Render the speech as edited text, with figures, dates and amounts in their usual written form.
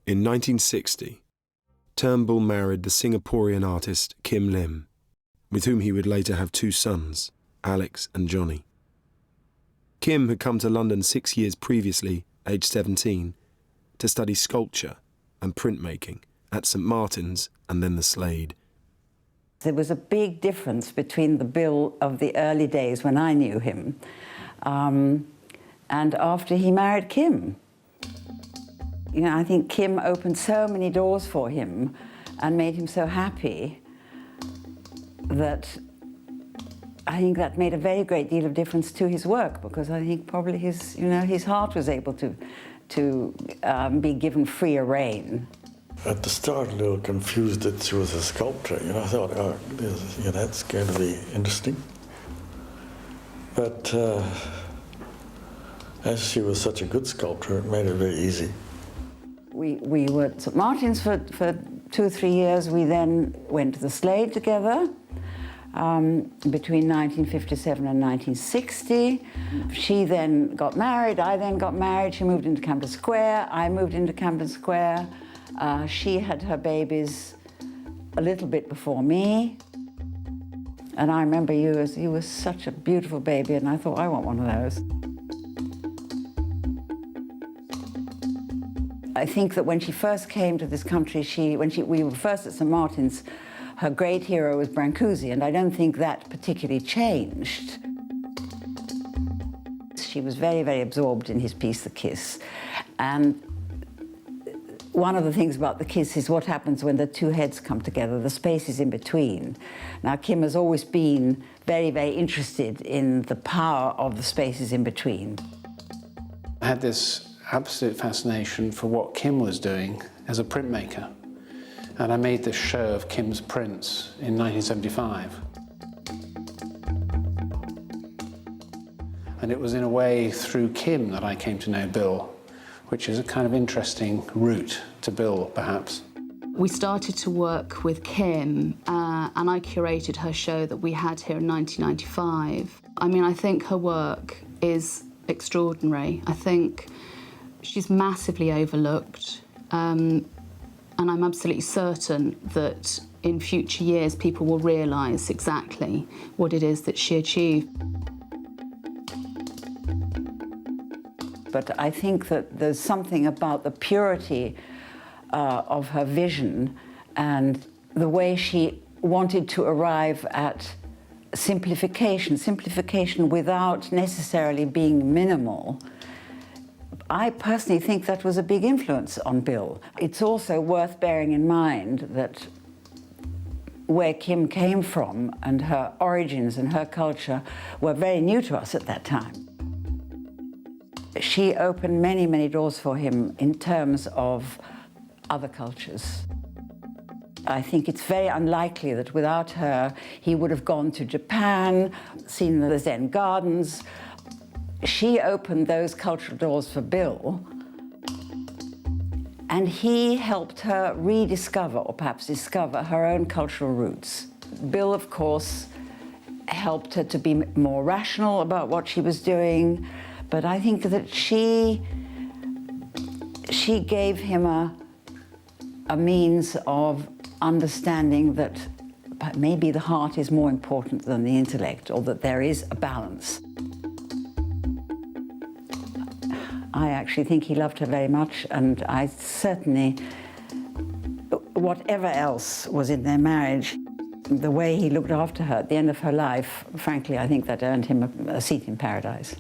In 1960, Turnbull married the Singaporean artist Kim Lim, with whom he would later have 2 sons, Alex and Johnny. Kim had come to London 6 years previously, aged 17, to study sculpture and printmaking at St Martin's and then the Slade. There was a big difference between the Bill of the early days when I knew him and after he married Kim. You know, I think Kim opened so many doors for him and made him so happy that I think that made a very great deal of difference to his work, because I think probably his heart was able to be given freer rein. At the start, a little confused that she was a sculptor. You know, I thought, oh, that's going to be interesting. But as she was such a good sculptor, it made it very easy. We were at St Martin's for 2 or 3 years. We then went to the Slade together between 1957 and 1960. She then got married, I then got married. She moved into Camden Square, I moved into Camden Square. She had her babies a little bit before me. And I remember you were such a beautiful baby, and I thought, I want one of those. I think that when she first came to this country, we were first at St Martin's, her great hero was Brancusi, and I don't think that particularly changed. She was very, very absorbed in his piece, The Kiss. And one of the things about The Kiss is what happens when the 2 heads come together, the spaces in between. Now, Kim has always been very, very interested in the power of the spaces in between. I had this absolute fascination for what Kim was doing as a printmaker. And I made this show of Kim's prints in 1975. And it was in a way through Kim that I came to know Bill, which is a kind of interesting route to Bill, perhaps. We started to work with Kim, and I curated her show that we had here in 1995. I mean, I think her work is extraordinary. I think she's massively overlooked, and I'm absolutely certain that in future years people will realise exactly what it is that she achieved. But I think that there's something about the purity of her vision and the way she wanted to arrive at simplification without necessarily being minimal. I personally think that was a big influence on Bill. It's also worth bearing in mind that where Kim came from and her origins and her culture were very new to us at that time. She opened many, many doors for him in terms of other cultures. I think it's very unlikely that without her, he would have gone to Japan, seen the Zen gardens. She opened those cultural doors for Bill, and he helped her rediscover, or perhaps discover, her own cultural roots. Bill, of course, helped her to be more rational about what she was doing, but I think that she gave him a means of understanding that maybe the heart is more important than the intellect, or that there is a balance. I actually think he loved her very much, and I certainly, whatever else was in their marriage, the way he looked after her at the end of her life, frankly, I think that earned him a seat in paradise.